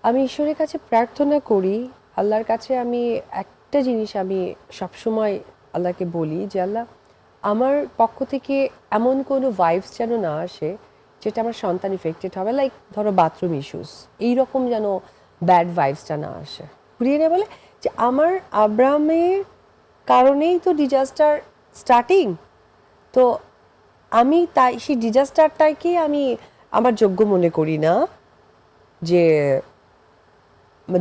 আমি ঈশ্বরের কাছে প্রার্থনা করি, আল্লাহর কাছে আমি একটা জিনিস আমি সবসময় আল্লাহকে বলি যে আল্লাহ আমার পক্ষ থেকে এমন কোনো ভাইবস যেন না আসে যেটা আমার সন্তান ইফেক্টেড হবে, লাইক ধরো বাথরুম ইস্যুস, এইরকম যেন ব্যাড ভাইবসটা না আসে। ঘুরিয়ে নিয়ে বলে যে আমার আব্রাহামের কারণেই তো ডিজাস্টার স্টার্টিং, তো আমি তাই সেই ডিজাস্টারটাকে আমি আমার যোগ্য মনে করি না যে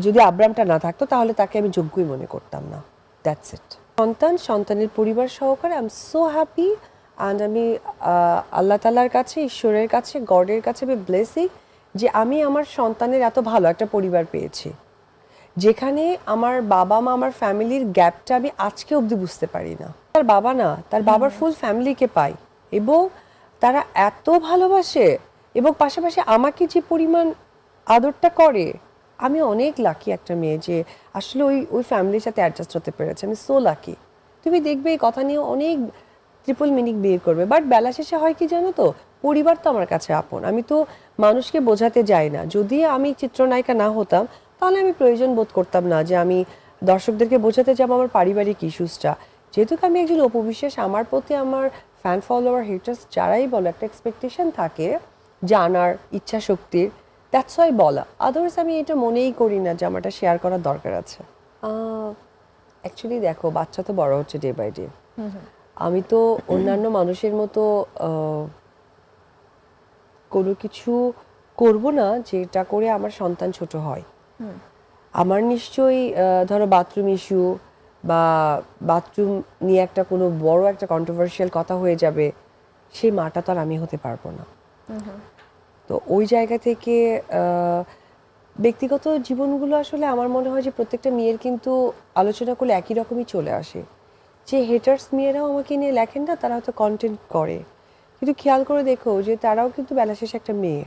যদি আব্রামটা না থাকতো তাহলে তাকে আমি যোগ্যই মনে করতাম না। That's it. সন্তানের পরিবার সহকারে I am so happy and আমি আল্লাহ তাআলার কাছে, ঈশ্বরের কাছে, গডের কাছে আমি ব্লেসিং যে আমি আমার সন্তানের এত ভালো একটা পরিবার পেয়েছি, যেখানে আমার বাবা মা, আমার ফ্যামিলির গ্যাপটা আমি আজকে অবধি বুঝতে পারি না। তার বাবা না, তার বাবার ফুল ফ্যামিলিকে পাই এবং তারা এত ভালোবাসে এবং পাশাপাশি আমাকে যে পরিমাণ আদরটা করে, আমি অনেক লাকি একটা মেয়ে যে আসলে ওই ওই ফ্যামিলির সাথে অ্যাডজাস্ট হতে পেরেছে। আমি সো লাকি। তুমি দেখবে এই কথা নিয়ে অনেক ট্রিপল মিনিং বিয়ে করবে, বাট বেলা শেষে হয় কি জানো তো, পরিবার তো আমার কাছে আপন। আমি তো মানুষকে বোঝাতে যাই না। যদি আমি চিত্রনায়িকা না হতাম তাহলে আমি প্রয়োজন বোধ করতাম না যে আমি দর্শকদেরকে বোঝাতে যাবো আমার পারিবারিক ইস্যুসটা। যেহেতু আমি একজন অপবিশ্বাস, আমার প্রতি আমার ফ্যান ফলোয়ার হেটার্স যারাই বলো একটা এক্সপেকটেশন থাকে জানার ইচ্ছা শক্তির, দ্যাটস ওয়াই বলা। আদারওয়াইজ আমি এটা মনেই করি না যে আমার এটা শেয়ার করার দরকার আছে। অ্যাকচুয়ালি দেখো, বাচ্চা তো বড় হচ্ছে ডে বাই ডে। আমি তো অন্যান্য মানুষের মতো কোনো কিছু করব না যেটা করে আমার সন্তান ছোট হয়। আমার নিশ্চয়ই ধরো বাথরুম ইস্যু বা বাথরুম নিয়ে একটা কোনো বড় একটা কন্ট্রোভার্সিয়াল কথা হয়ে যাবে, সেই মাটা তো আর আমি হতে পারবো না। তো ওই জায়গা থেকে ব্যক্তিগত জীবনগুলো আসলে আমার মনে হয় যে প্রত্যেকটা মেয়ের কিন্তু আলোচনা করলে একই রকমই চলে আসে। যে হেটার্স মেয়েরাও আমাকে নিয়ে লেখেন না, তারা হয়তো কন্টেন্ট করে, কিন্তু খেয়াল করে দেখো যে তারাও কিন্তু বেলা শেষে একটা মেয়ে।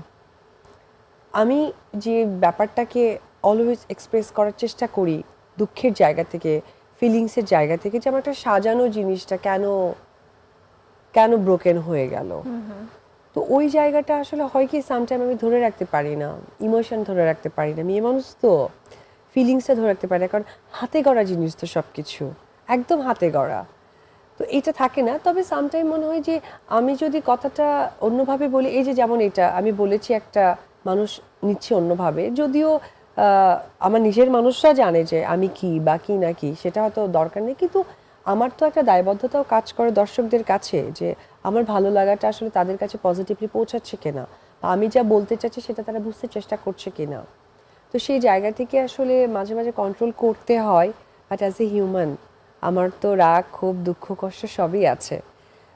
আমি যে ব্যাপারটাকে অলওয়েজ এক্সপ্রেস করার চেষ্টা করি দুঃখের জায়গা থেকে, ফিলিংসের জায়গা থেকে, যে আমার একটা সাজানো জিনিসটা কেন কেন ব্রোকেন হয়ে গেল। তো ওই জায়গাটা আসলে হয় কি সামটাইম আমি ধরে রাখতে পারি না, ইমোশন ধরে রাখতে পারি না। মেয়ে মানুষ তো ফিলিংসটা ধরে রাখতে পারি না, কারণ হাতে গড়া জিনিস তো সব কিছু, একদম হাতে গড়া। তো এটা থাকে না। তবে সামটাইম মনে হয় যে আমি যদি কথাটা অন্যভাবে বলি, এই যে যেমন এটা আমি বলেছি একটা মানুষ নিচ্ছে অন্যভাবে, যদিও আমার নিজের মানুষরা জানে যে আমি কি বা কি না কি, সেটা হয়তো দরকার নেই, কিন্তু আমার তো একটা দায়বদ্ধতাও কাজ করে দর্শকদের কাছে যে আমার ভালো লাগাটা আসলে তাদের কাছে পজিটিভলি পৌঁছাচ্ছে কিনা, বা আমি যা বলতে চাচ্ছি সেটা তারা বুঝতে চেষ্টা করছে কিনা। তো সেই জায়গা থেকে আসলে মাঝে মাঝে কন্ট্রোল করতে হয়। বাট অ্যাজ এ হিউম্যান আমার তো রাগ, ক্ষোভ, দুঃখ, কষ্ট সবই আছে।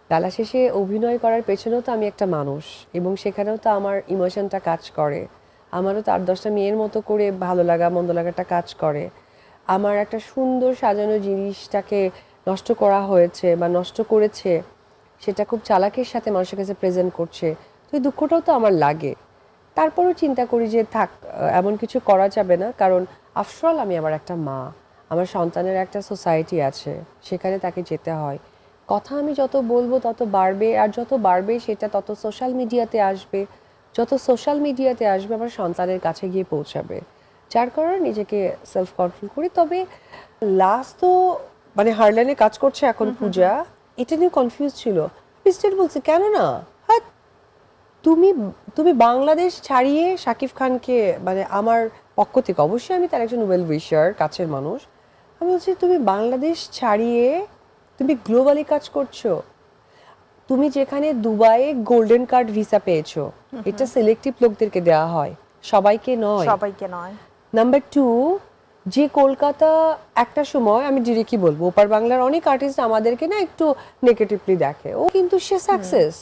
বেলা শেষে অভিনয় করার পেছনেও তো আমি একটা মানুষ, এবং সেখানেও তো আমার ইমোশনটা কাজ করে। আমারও তো ৮-১০টা মেয়ের মতো করে ভালো লাগা মন্দ লাগাটা কাজ করে। আমার একটা সুন্দর সাজানো জিনিসটাকে নষ্ট করা হয়েছে বা নষ্ট করেছে, সেটা খুব চালাকির সাথে মানুষের কাছে প্রেজেন্ট করছে, তো এই দুঃখটাও তো আমার লাগে। তারপরেও চিন্তা করি যে থাক, এমন কিছু করা যাবে না, কারণ আফটার আমি আমার একটা মা, আমার সন্তানের একটা সোসাইটি আছে, সেখানে তাকে যেতে হয়। কথা আমি যত বলবো তত বাড়বে, আর যত বাড়বে সেটা তত সোশ্যাল মিডিয়াতে আসবে, যত সোশ্যাল মিডিয়াতে আসবে আমার সন্তানের কাছে গিয়ে পৌঁছাবে, যার কারণে নিজেকে সেলফ কন্ট্রোল করি। তবে লাস্ট তো মানে হারলাইনে কাজ করছে এখন পূজা, এটা নিয়ে কনফিউজ ছিল। স্টেট বলছে কেন না, হ্যাঁ তুমি তুমি বাংলাদেশ ছাড়িয়ে শাকিব খানকে, মানে আমার পক্ষ থেকে অবশ্যই আমি তার একজন ওয়েল উইশার, কাছের মানুষ, আমি বলছি তুমি বাংলাদেশ ছাড়িয়ে তুমি গ্লোবালি কাজ করছো। তুমি যেখানে দুবাইয়ে গোল্ডেন কার্ড ভিসা পেয়েছো, এটা সিলেক্টিভ লোকদেরকে দেওয়া হয়, সবাইকে নয়। সবাইকে নয়। নাম্বার 2, যে কলকাতা একটা সময়, আমি ডিরেক্টলি বলবো, ওপার বাংলার অনেক আর্টিস্ট আমাদেরকে না একটু নেগেটিভলি দেখে, ও কিন্তু সে সাকসেস,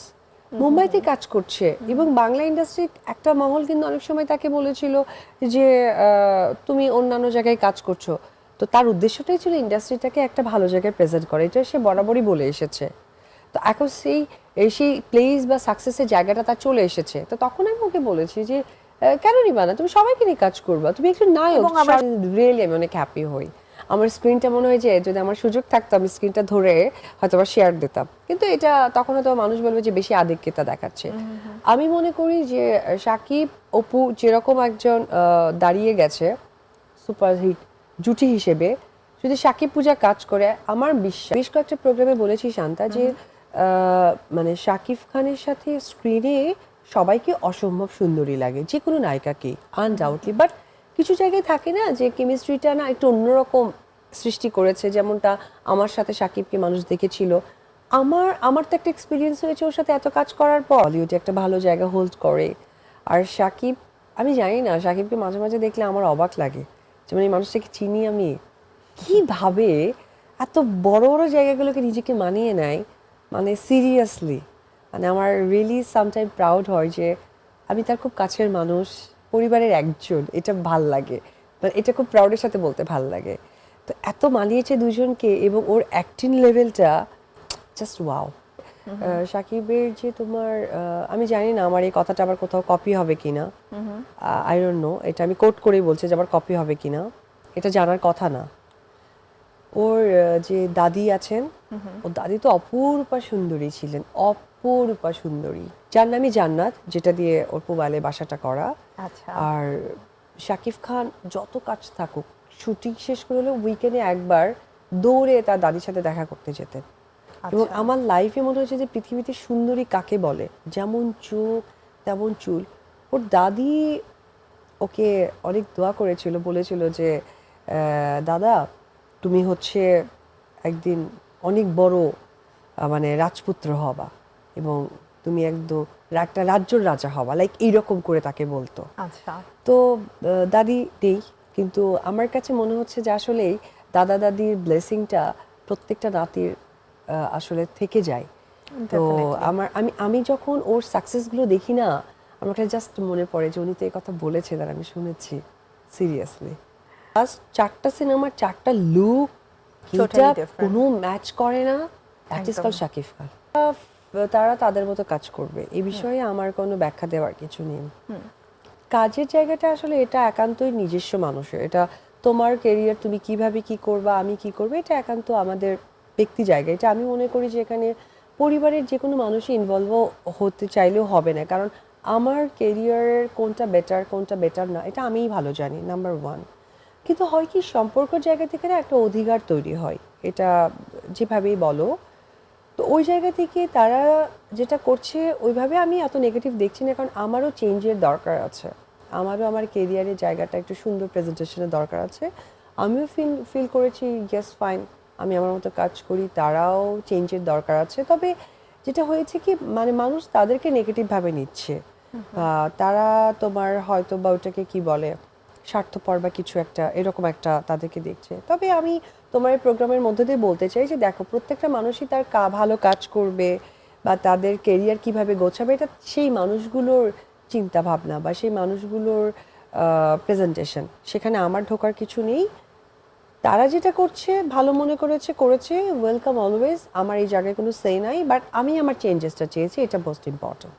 মুম্বাইতে কাজ করছে, এবং বাংলা ইন্ডাস্ট্রির একটা মহল কিন্তু অনেক সময় তাকে বলেছিল যে তুমি অন্যান্য জায়গায় কাজ করছো। তো তার উদ্দেশ্যটাই ছিল ইন্ডাস্ট্রিটাকে একটা ভালো জায়গায় প্রেজেন্ট করে, এটা সে বরাবরই বলে এসেছে। তো এখন সেই প্লেস বা সাকসেসের জায়গাটা তার চলে এসেছে, তো তখন আমি ওকে বলেছি যে কেন নিবা না, তুমি সবাইকে নিয়ে কাজ করবা, তুমি একটু নায়ক। রিয়েলি আমি অনেক হ্যাপি হই। আমার স্ক্রিনটা মনে হয় যে যদি আমার সুযোগ থাকতো আমি স্ক্রিনটা ধরে হয়তো বা শেয়ার দিতাম, কিন্তু এটা তখন হয়তো মানুষ বলবে যে বেশি আধিক্যতা দেখাচ্ছে। আমি মনে করি যে সাকিব অপু যেরকম একজন দাঁড়িয়ে গেছে সুপারহিট জুটি হিসেবে, যদি সাকিব পূজা কাজ করে আমার বিশ্বাস, বেশ কয়েকটা প্রোগ্রামে বলেছি শান্তা যে মানে শাকিব খানের সাথে স্ক্রিনে সবাইকে অসম্ভব সুন্দরী লাগে, যে কোনো নায়িকাকে আনডাউটলি, বাট কিছু জায়গায় থাকে না যে কেমিস্ট্রিটা না একটু অন্যরকম সৃষ্টি করেছে, যেমনটা আমার সাথে সাকিবকে মানুষ দেখেছিল। আমার আমার তো একটা এক্সপিরিয়েন্স হয়েছে ওর সাথে এত কাজ করার পর, বলিউডে একটা ভালো জায়গা হোল্ড করে। আর সাকিব, আমি জানি না, সাকিবকে মাঝে মাঝে দেখলে আমার অবাক লাগে, যেমন এই মানুষটাকে চিনি আমি, কিভাবে এত বড় বড় জায়গাগুলোকে নিজেকে মানিয়ে নেয়, মানে সিরিয়াসলি, মানে আমার রিয়েলি সামটাইম প্রাউড হয় যে আমি তার খুব কাছের মানুষ, পরিবারের একজন, এটা ভাল লাগে, মানে এটা খুব প্রাউডের সাথে বলতে ভাল লাগে। তো এত মানিয়েছে দুজনকে, এবং ওর অ্যাক্টিং লেভেলটা জাস্ট ওয়াও। সাকিবের যে তোমার আমি জানি না আমার এই কথাটা আবার কোথাও কপি হবে কিনা, আই ডোন্ট নো, এটা আমি কোট করেই বলছি যে আবার কপি হবে কিনা, এটা জানার কথা না। ওর যে দাদি আছেন, ওর দাদি তো অপূর্বা সুন্দরী ছিলেন, অপূর্বা সুন্দরী, যার নামই জান্নাত, যেটা দিয়ে ওর মোবাইলে বাসাটা করা। আচ্ছা। আর শাকিব খান যত কাজ থাকুক, শুটিং শেষ করে হলেও উইকেন্ডে একবার দৌড়ে তার দাদির সাথে দেখা করতে যেতেন। এবং আচ্ছা। আমার লাইফে মনে হচ্ছে যে পৃথিবীতে সুন্দরী কাকে বলে, যেমন চোখ তেমন চুল। ওর দাদি ওকে অনেক দোয়া করেছিল, বলেছিল যে দাদা তুমি হচ্ছে একদিন অনেক বড় মানে রাজপুত্র হবা, এবং তুমি একদম একটা রাজ্যর রাজা হবা, লাইক এইরকম করে তাকে বলতো। আচ্ছা। তো দাদি নেই, কিন্তু আমার কাছে মনে হচ্ছে যে আসলেই দাদা দাদির ব্লেসিংটা প্রত্যেকটা নাতির আসলে থেকে যায়। তো Definitely. আমি যখন ওর সাকসেসগুলো দেখি না, আমার কাছে জাস্ট মনে পড়ে যে উনি তো এই কথা বলেছেন আর আমি শুনেছি, সিরিয়াসলি। লাস্ট 4টা সিনেমার 4টা লুক এটা Totally different. কোনো ম্যাচ করে না, দ্যাট ইজ একদম। কল শাকিব খান। তারা তাদের মতো কাজ করবে, এই বিষয়ে আমার কোনো ব্যাখ্যা দেওয়ার কিছু নেই। কাজের জায়গাটা আসলে এটা একান্তই নিজস্ব মানুষের, এটা তোমার কেরিয়ার, তুমি কিভাবে কি করবা, আমি কি করবো, এটা একান্ত আমাদের ব্যক্তি জায়গা। এটা আমি মনে করি যে এখানে পরিবারের যে কোনো মানুষই ইনভলভ হতে চাইলেও হবে না, কারণ আমার কেরিয়ারের কোনটা বেটার না এটা আমিই ভালো জানি, নাম্বার ওয়ান। কিন্তু হয় কি, সম্পর্ক জায়গা থেকে না একটা অধিকার তৈরি হয়, এটা যেভাবেই বলো। তো ওই জায়গা থেকে তারা যেটা করছে ওইভাবে আমি এত নেগেটিভ দেখছি না, কারণ আমারও চেঞ্জের দরকার আছে, আমারও আমার কেরিয়ারের জায়গাটা একটু সুন্দর প্রেজেন্টেশনের দরকার আছে। আমিও ফিল করেছি ইয়েস ফাইন, আমি আমার মতো কাজ করি, তারাও চেঞ্জের দরকার আছে। তবে যেটা হয়েছে কি, মানে মানুষ তাদেরকে নেগেটিভভাবে নিচ্ছে, বা তারা তোমার হয়তো বা ওটাকে কি বলে স্বার্থপর বা কিছু একটা এরকম একটা তাদেরকে দেখছে। তবে আমি তোমার এই প্রোগ্রামের মধ্যে দিয়ে বলতে চাই যে দেখো, প্রত্যেকটা মানুষই তার ভালো কাজ করবে বা তাদের কেরিয়ার কিভাবে গোছাবে, এটা সেই মানুষগুলোর চিন্তা ভাবনা বা সেই মানুষগুলোর প্রেজেন্টেশন, সেখানে আমার ঢোকার কিছু নেই। তারা যেটা করছে ভালো মনে করেছে, ওয়েলকাম অলওয়েজ, আমার এই জায়গায় কোনো সে নাই, বাট আমি আমার চেঞ্জেসটা চেয়েছি, এটা মোস্ট ইম্পর্ট্যান্ট।